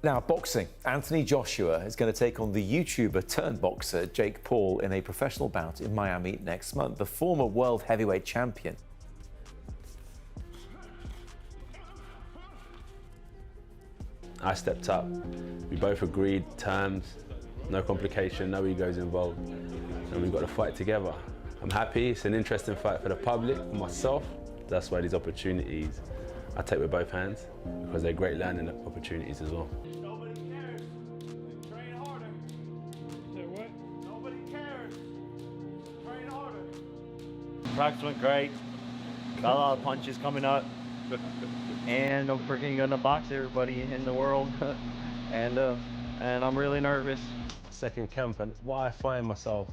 Now, boxing. Anthony Joshua is going to take on the YouTuber turned boxer Jake Paul in a professional bout in Miami next month. The former world heavyweight champion. I stepped up. We both agreed terms, no complication, no egos involved, and we got to fight together. I'm happy. It's an interesting fight for the public, for myself. That's why these opportunities I take with both hands, because they're great learning opportunities as well. Nobody cares. Train harder. Say what? Nobody cares. Train harder. Practice went great. Got a lot of punches coming up. And I'm freaking gonna box everybody in the world. and I'm really nervous. Second camp, and what I find myself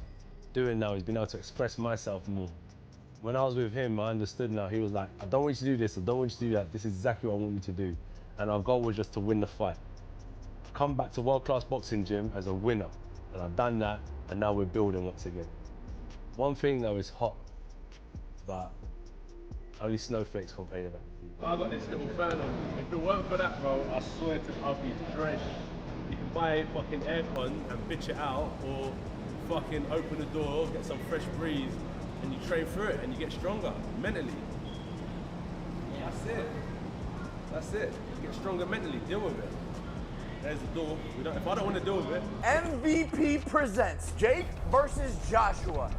doing now is being able to express myself more. When I was with him, I understood now. He was like, I don't want you to do this, I don't want you to do that. This is exactly what I want you to do. And our goal was just to win the fight. Come back to world-class boxing gym as a winner. And I've done that, and now we're building once again. One thing though is hot, but only snowflakes complain about it. I got this little fan on. If it weren't for that, bro, I swear to I'll be drenched. You can buy fucking aircon and bitch it out, or fucking open the door, get some fresh breeze, and you train through it and you get stronger mentally. That's it. That's it. You get stronger mentally. Deal with it. There's the door. If I don't want to deal with it. MVP presents Jake versus Joshua.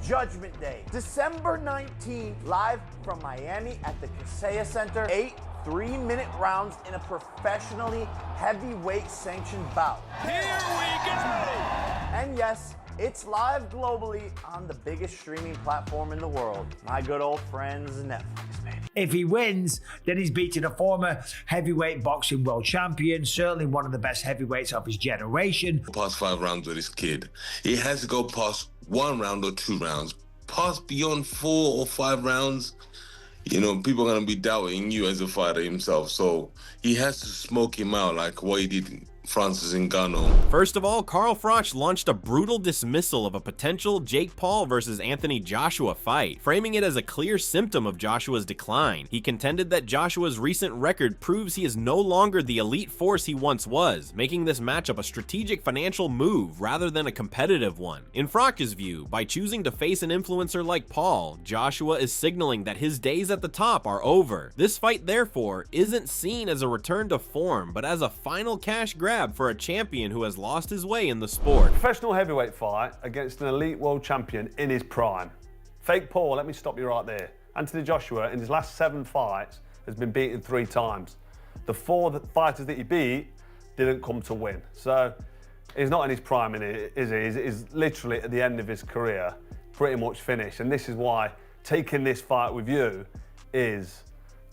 Judgment Day, December 19th, live from Miami at the Kaseya Center. 8 3-minute rounds in a professionally heavyweight sanctioned bout. Here we go! And yes, it's live globally on the biggest streaming platform in the world. My good old friends, Netflix, baby. If he wins, then he's beating a former heavyweight boxing world champion, certainly one of the best heavyweights of his generation. Past 5 rounds with this kid. He has to go past 1 round or 2 rounds. Past beyond 4 or 5 rounds, you know, people are going to be doubting you as a fighter himself. So he has to smoke him out like what he did Francis Ngannou. First of all, Carl Froch launched a brutal dismissal of a potential Jake Paul versus Anthony Joshua fight, framing it as a clear symptom of Joshua's decline. He contended that Joshua's recent record proves he is no longer the elite force he once was, making this matchup a strategic financial move rather than a competitive one. In Froch's view, by choosing to face an influencer like Paul, Joshua is signaling that his days at the top are over. This fight, therefore, isn't seen as a return to form, but as a final cash grab for a champion who has lost his way in the sport. Professional heavyweight fight against an elite world champion in his prime. Fake Paul, let me stop you right there. Anthony Joshua, in his last 7 fights, has been beaten 3 times. The 4 fighters that he beat didn't come to win. So he's not in his prime, is he? He's literally at the end of his career, pretty much finished. And this is why taking this fight with you is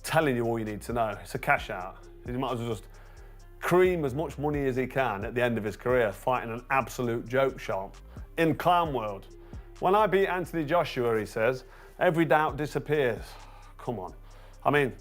telling you all you need to know. It's a cash out. You might as well just cream as much money as he can at the end of his career, fighting an absolute joke shop in clown world. When I beat Anthony Joshua, he says, every doubt disappears. Come on. I mean,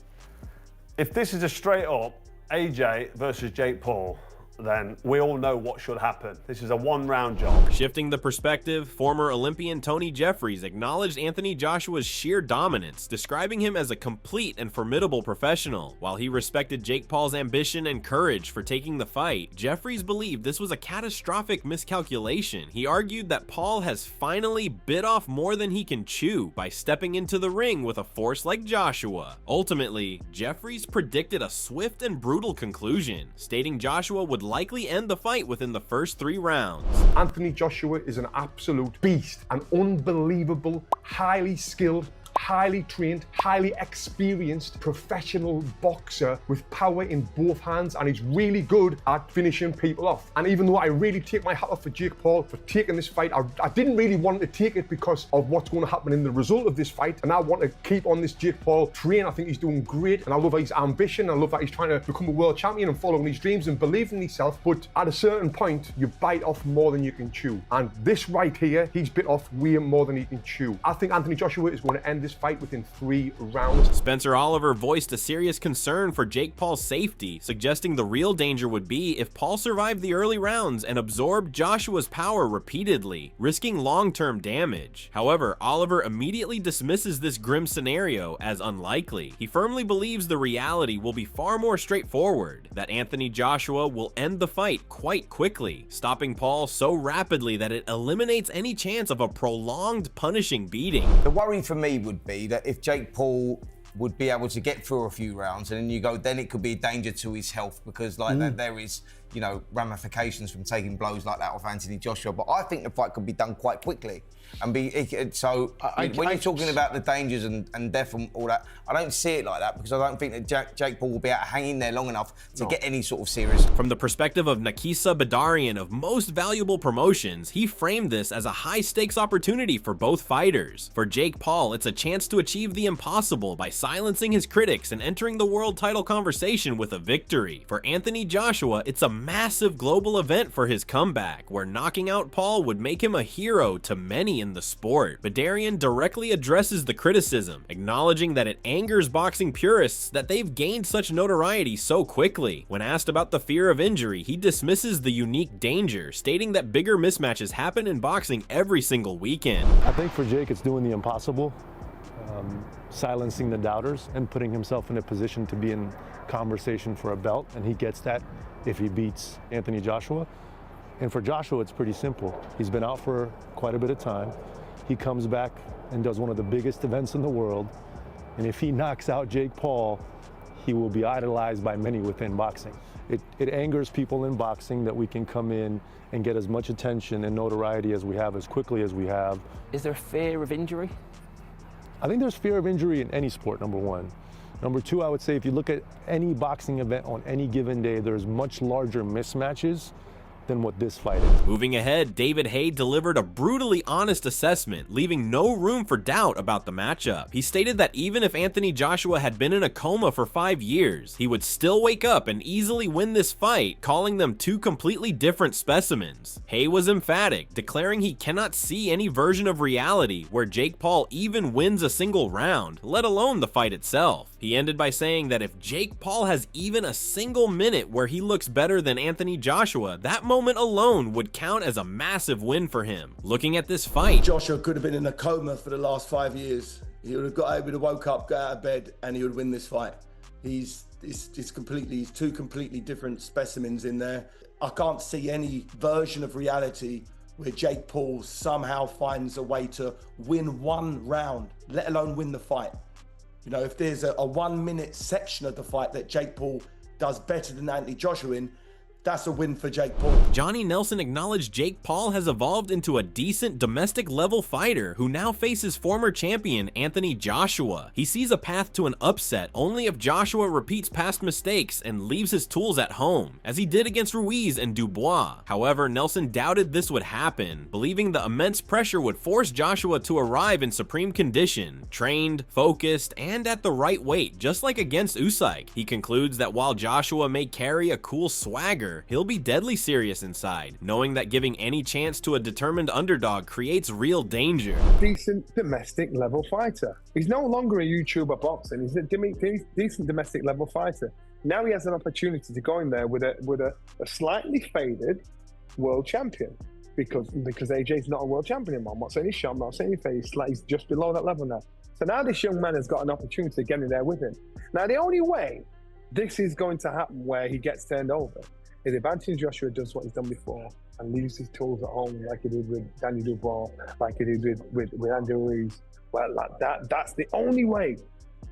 if this is a straight up AJ versus Jake Paul, then we all know what should happen. This is a 1-round job. Shifting the perspective, former Olympian Tony Jeffries acknowledged Anthony Joshua's sheer dominance, describing him as a complete and formidable professional. While he respected Jake Paul's ambition and courage for taking the fight, Jeffries believed this was a catastrophic miscalculation. He argued that Paul has finally bit off more than he can chew by stepping into the ring with a force like Joshua. Ultimately, Jeffries predicted a swift and brutal conclusion, stating Joshua would likely end the fight within the first 3 rounds. Anthony Joshua is an absolute beast, an unbelievable, highly skilled, highly trained, highly experienced professional boxer with power in both hands, and he's really good at finishing people off. And even though I really take my hat off for Jake Paul for taking this fight, I didn't really want to take it because of what's going to happen in the result of this fight, and I want to keep on this Jake Paul train. I think he's doing great, and I love his ambition. I love that he's trying to become a world champion and following his dreams and believing in himself. But at a certain point, you bite off more than you can chew, and this right here, he's bit off way more than he can chew. I think Anthony Joshua is going to end this fight within 3 rounds. Spencer Oliver voiced a serious concern for Jake Paul's safety, suggesting the real danger would be if Paul survived the early rounds and absorbed Joshua's power repeatedly, risking long-term damage. However, Oliver immediately dismisses this grim scenario as unlikely. He firmly believes the reality will be far more straightforward, that Anthony Joshua will end the fight quite quickly, stopping Paul so rapidly that it eliminates any chance of a prolonged punishing beating. The worry for me would be that if Jake Paul would be able to get through a few rounds and then you go, then it could be a danger to his health because that there is, you know, ramifications from taking blows like that off Anthony Joshua. But I think the fight could be done quite quickly. And when you're talking about the dangers and death and all that, I don't see it like that because I don't think that Jake Paul will be able to hang in there long enough to get any sort of serious. From the perspective of Nakisa Badarian of Most Valuable Promotions, he framed this as a high-stakes opportunity for both fighters. For Jake Paul, it's a chance to achieve the impossible by silencing his critics and entering the world title conversation with a victory. For Anthony Joshua, it's a massive global event for his comeback, where knocking out Paul would make him a hero to many in the sport. Badarian directly addresses the criticism, acknowledging that it angers boxing purists that they've gained such notoriety so quickly. When asked about the fear of injury, he dismisses the unique danger, stating that bigger mismatches happen in boxing every single weekend. I think for Jake, it's doing the impossible, silencing the doubters and putting himself in a position to be in conversation for a belt, and he gets that if he beats Anthony Joshua. And for Joshua, it's pretty simple. He's been out for quite a bit of time. He comes back and does one of the biggest events in the world. And if he knocks out Jake Paul, he will be idolized by many within boxing. It angers people in boxing that we can come in and get as much attention and notoriety as we have, as quickly as we have. Is there a fear of injury? I think there's fear of injury in any sport, number one. Number two, I would say if you look at any boxing event on any given day, there's much larger mismatches than what this fight is. Moving ahead, David Haye delivered a brutally honest assessment, leaving no room for doubt about the matchup. He stated that even if Anthony Joshua had been in a coma for 5 years, he would still wake up and easily win this fight, calling them two completely different specimens. Haye was emphatic, declaring he cannot see any version of reality where Jake Paul even wins a single round, let alone the fight itself. He ended by saying that if Jake Paul has even a single minute where he looks better than Anthony Joshua, that moment alone would count as a massive win for him. Looking at this fight, Joshua could have been in a coma for the last 5 years. He would have woke up, got out of bed, and he would win this fight. He's two completely different specimens in there. I can't see any version of reality where Jake Paul somehow finds a way to win one round, let alone win the fight. You know, if there's a 1 minute section of the fight that Jake Paul does better than Anthony Joshua in, that's a win for Jake Paul. Johnny Nelson acknowledged Jake Paul has evolved into a decent domestic level fighter who now faces former champion Anthony Joshua. He sees a path to an upset only if Joshua repeats past mistakes and leaves his tools at home, as he did against Ruiz and Dubois. However, Nelson doubted this would happen, believing the immense pressure would force Joshua to arrive in supreme condition, trained, focused, and at the right weight, just like against Usyk. He concludes that while Joshua may carry a cool swagger, he'll be deadly serious inside, knowing that giving any chance to a determined underdog creates real danger. Decent domestic level fighter. He's no longer a YouTuber boxing. He's a decent domestic level fighter. Now he has an opportunity to go in there with a slightly faded world champion, because AJ's not a world champion anymore. I'm not saying he's shot, I'm not saying he's just below that level now. So now this young man has got an opportunity to get in there with him. Now the only way this is going to happen where he gets turned over is if Anthony Joshua does what he's done before and leaves his tools at home like he did with Daniel Dubois, like he did with Andrew Ruiz. Well, like that's the only way.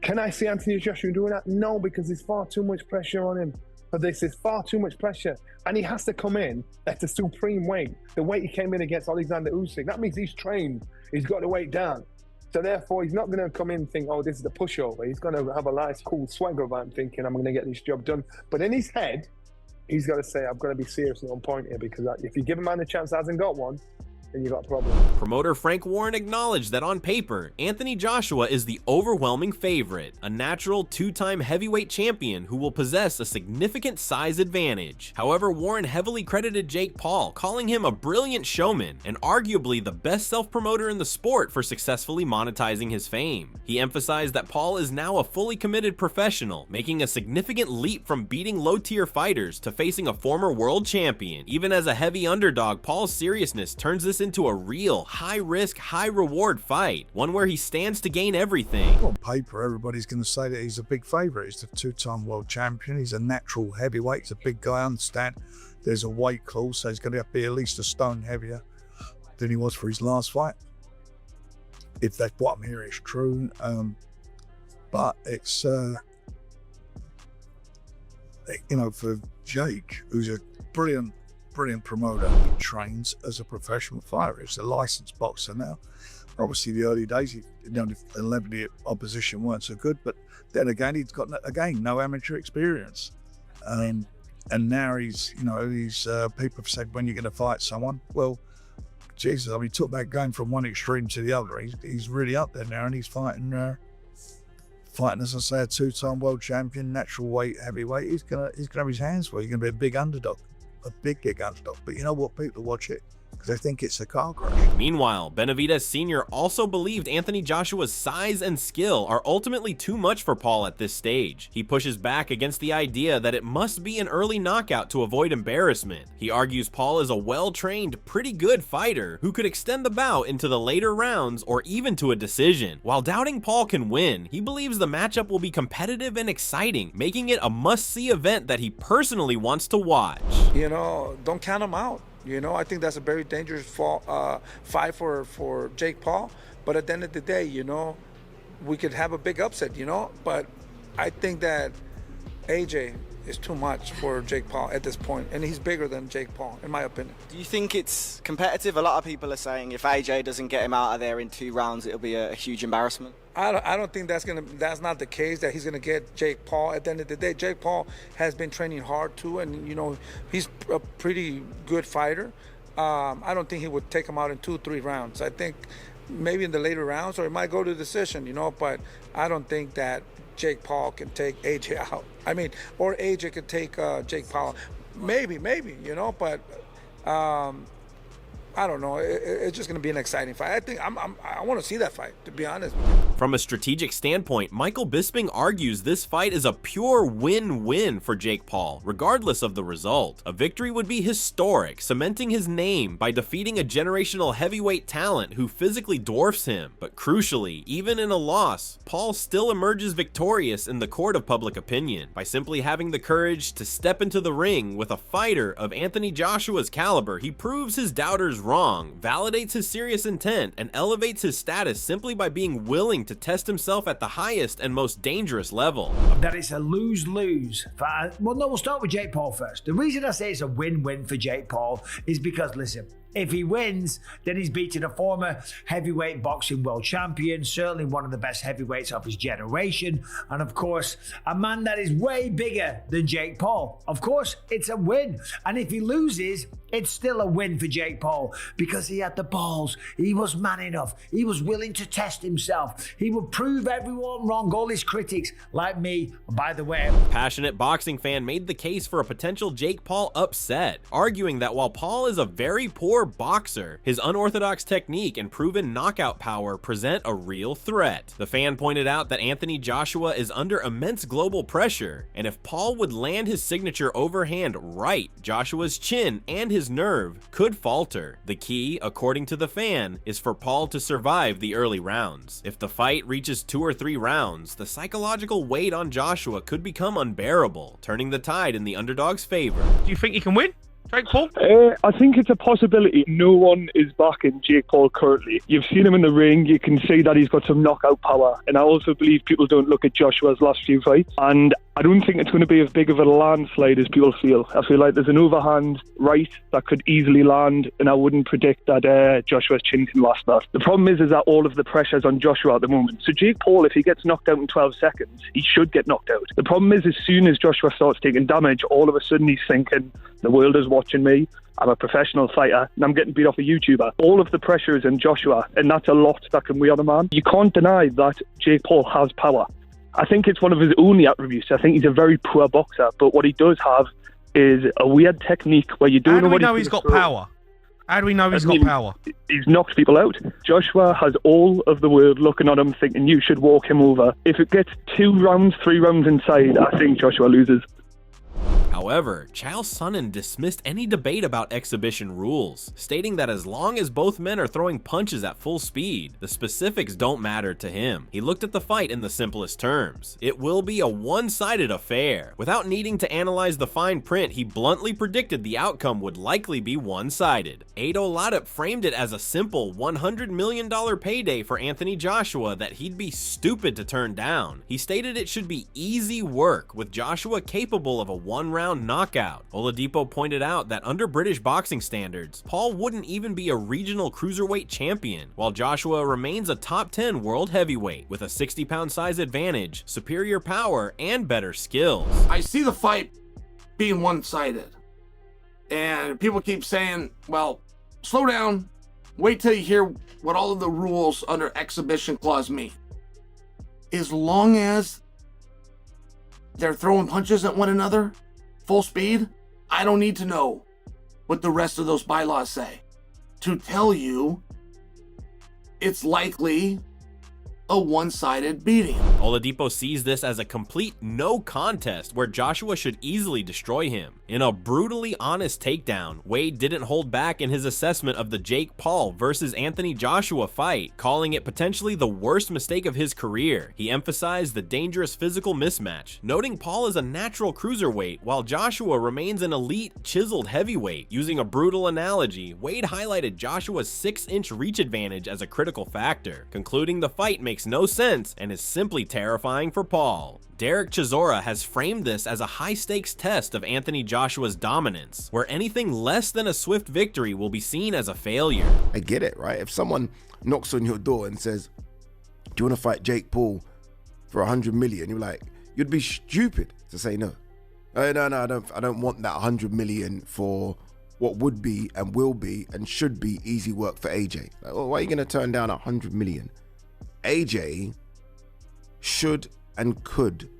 Can I see Anthony Joshua doing that? No, because there's far too much pressure on him. But this is far too much pressure. And he has to come in at the supreme weight. The weight he came in against Alexander Usyk. That means he's trained. He's got the weight down. So therefore, he's not going to come in and think, oh, this is the pushover. He's going to have a nice, cool swagger about him thinking, I'm going to get this job done. But in his head, he's got to say, I'm going to be seriously on point here, because if you give a man a chance that hasn't got one, then you got a problem. Promoter Frank Warren acknowledged that on paper, Anthony Joshua is the overwhelming favorite, a natural two-time heavyweight champion who will possess a significant size advantage. However, Warren heavily credited Jake Paul, calling him a brilliant showman and arguably the best self-promoter in the sport for successfully monetizing his fame. He emphasized that Paul is now a fully committed professional, making a significant leap from beating low-tier fighters to facing a former world champion. Even as a heavy underdog, Paul's seriousness turns this into a real, high-risk, high-reward fight, one where he stands to gain everything. On paper, everybody's going to say that he's a big favourite. He's the two-time world champion. He's a natural heavyweight. He's a big guy. I understand there's a weight clause, so he's going to have to be at least a stone heavier than he was for his last fight. If that's what I'm hearing is true. But it's, you know, for Jake, who's a brilliant promoter, he trains as a professional fighter. He's a licensed boxer now. Obviously, the early days, the celebrity opposition weren't so good, but then again, he's got, no amateur experience. And now he's, you know, people have said, when you're going to fight someone, well, Jesus, I mean, he took that game from one extreme to the other. He's really up there now, and he's fighting, as I say, a two-time world champion, natural weight, heavyweight. He's gonna have his hands full. He's gonna be a big underdog, a big underdog. But you know what? People watch it because they think it's a car crash. Meanwhile, Benavidez Sr. also believed Anthony Joshua's size and skill are ultimately too much for Paul at this stage. He pushes back against the idea that it must be an early knockout to avoid embarrassment. He argues Paul is a well-trained, pretty good fighter who could extend the bout into the later rounds or even to a decision. While doubting Paul can win, he believes the matchup will be competitive and exciting, making it a must-see event that he personally wants to watch. You know, don't count him out. You know, I think that's a very dangerous fight for Jake Paul. But at the end of the day, you know, we could have a big upset, you know. But I think that AJ is too much for Jake Paul at this point, and he's bigger than Jake Paul, in my opinion. Do you think it's competitive? A lot of people are saying if AJ doesn't get him out of there in 2 rounds, it'll be a huge embarrassment. I don't think that's not the case, that he's gonna get Jake Paul. At the end of the day, Jake Paul has been training hard too, and you know, he's a pretty good fighter. I don't think he would take him out in 2-3 rounds. I think maybe in the later rounds, or it might go to decision, you know, but I don't think that Jake Paul can take AJ out. I mean, or AJ could take Jake Paul. Maybe, you know, but I don't know. It's just going to be an exciting fight. I think I want to see that fight, to be honest. From a strategic standpoint, Michael Bisping argues this fight is a pure win-win for Jake Paul, regardless of the result. A victory would be historic, cementing his name by defeating a generational heavyweight talent who physically dwarfs him. But crucially, even in a loss, Paul still emerges victorious in the court of public opinion by simply having the courage to step into the ring with a fighter of Anthony Joshua's caliber. He proves his doubters wrong, validates his serious intent, and elevates his status simply by being willing to test himself at the highest and most dangerous level. That it's a lose-lose. Well, no, we'll start with Jake Paul first. The reason I say it's a win-win for Jake Paul is because, listen, if he wins, then he's beating a former heavyweight boxing world champion, certainly one of the best heavyweights of his generation, and of course, a man that is way bigger than Jake Paul. Of course, it's a win. And if he loses, it's still a win for Jake Paul because he had the balls. He was man enough. He was willing to test himself. He would prove everyone wrong, all his critics, like me, by the way. A passionate boxing fan made the case for a potential Jake Paul upset, arguing that while Paul is a very poor boxer, his unorthodox technique and proven knockout power present a real threat. The fan pointed out that Anthony Joshua is under immense global pressure, and if Paul would land his signature overhand right, Joshua's chin and his nerve could falter. The key, according to the fan, is for Paul to survive the early rounds. If the fight reaches 2 or 3 rounds, the psychological weight on Joshua could become unbearable, turning the tide in the underdog's favor. Do you think he can win? Jake Paul? I think it's a possibility. No one is backing Jake Paul currently. You've seen him in the ring. You can see that he's got some knockout power. And I also believe people don't look at Joshua's last few fights. And I don't think it's going to be as big of a landslide as people feel. I feel like there's an overhand right that could easily land, and I wouldn't predict that Joshua's chin can last that. The problem is that all of the pressure's on Joshua at the moment. So Jake Paul, if he gets knocked out in 12 seconds, he should get knocked out. The problem is as soon as Joshua starts taking damage, all of a sudden he's thinking the world is watching me. I'm a professional fighter and I'm getting beat off a YouTuber. All of the pressure is in Joshua, and that's a lot that can weigh on a man. You can't deny that Jake Paul has power. I think it's one of his only attributes. I think he's a very poor boxer, but what he does have is a weird technique where you don't know what he's got power. How do we know he's got power? He's knocked people out. Joshua has all of the world looking at him thinking you should walk him over. If it gets 2 rounds, 3 rounds inside, I think Joshua loses. However, Chael Sonnen dismissed any debate about exhibition rules, stating that as long as both men are throwing punches at full speed, the specifics don't matter to him. He looked at the fight in the simplest terms. It will be a one-sided affair. Without needing to analyze the fine print, he bluntly predicted the outcome would likely be one-sided. Ado Ladip framed it as a simple $100 million payday for Anthony Joshua that he'd be stupid to turn down. He stated it should be easy work, with Joshua capable of a one-round knockout. Oladipo pointed out that under British boxing standards, Paul wouldn't even be a regional cruiserweight champion, while Joshua remains a top 10 world heavyweight with a 60-pound size advantage, superior power, and better skills. I see the fight being one-sided, and people keep saying, well, slow down, wait till you hear what all of the rules under exhibition clause mean. As long as they're throwing punches at one another full speed, I don't need to know what the rest of those bylaws say to tell you it's likely a one-sided beating. Oladipo sees this as a complete no contest where Joshua should easily destroy him. In a brutally honest takedown, Wade didn't hold back in his assessment of the Jake Paul versus Anthony Joshua fight, calling it potentially the worst mistake of his career. He emphasized the dangerous physical mismatch, noting Paul is a natural cruiserweight while Joshua remains an elite, chiseled heavyweight. Using a brutal analogy, Wade highlighted Joshua's 6-inch reach advantage as a critical factor, concluding the fight makes no sense and is simply terrifying for Paul. Derek Chisora has framed this as a high-stakes test of Anthony Joshua's dominance, where anything less than a swift victory will be seen as a failure. I get it, right? If someone knocks on your door and says, do you want to fight Jake Paul for 100 million? You're like, you'd be stupid to say no. No, I don't want that 100 million for what would be and will be and should be easy work for AJ. Like, well, why are you going to turn down 100 million? AJ should and could,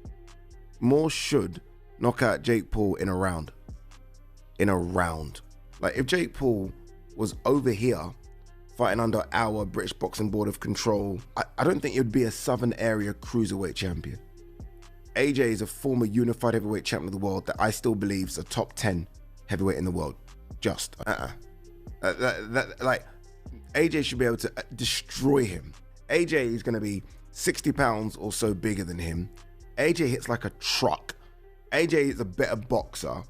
more should, knock out Jake Paul in a round. In a round. Like, if Jake Paul was over here fighting under our British Boxing Board of Control, I don't think it would be a Southern Area Cruiserweight champion. AJ is a former unified heavyweight champion of the world that I still believe is a top 10 heavyweight in the world. Just. Like, AJ should be able to destroy him. AJ is going to be 60 pounds or so bigger than him. AJ hits like a truck. AJ is a better boxer.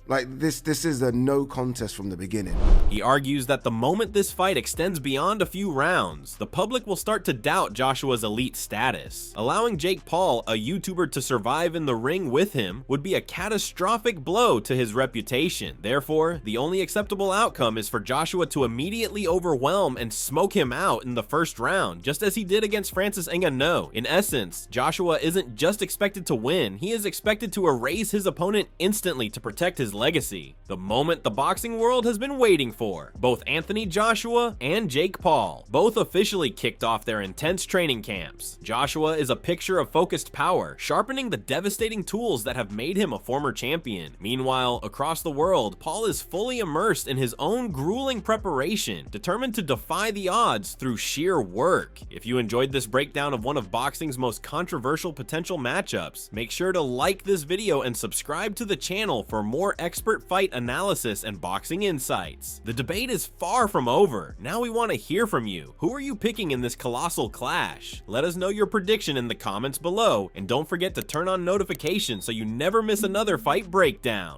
Like, this is a no contest from the beginning. He argues that the moment this fight extends beyond a few rounds, the public will start to doubt Joshua's elite status. Allowing Jake Paul, a YouTuber, to survive in the ring with him would be a catastrophic blow to his reputation. Therefore, the only acceptable outcome is for Joshua to immediately overwhelm and smoke him out in the first round, just as he did against Francis Ngannou. In essence, Joshua isn't just expected to win, he is expected to erase his opponent instantly to protect his legacy. The moment the boxing world has been waiting for. Both Anthony Joshua and Jake Paul both officially kicked off their intense training camps. Joshua is a picture of focused power, sharpening the devastating tools that have made him a former champion. Meanwhile, across the world, Paul is fully immersed in his own grueling preparation, determined to defy the odds through sheer work. If you enjoyed this breakdown of one of boxing's most controversial potential matchups, make sure to like this video and subscribe to the channel for more expert fight analysis and boxing insights. The debate is far from over. Now we want to hear from you. Who are you picking in this colossal clash? Let us know your prediction in the comments below, and don't forget to turn on notifications so you never miss another fight breakdown.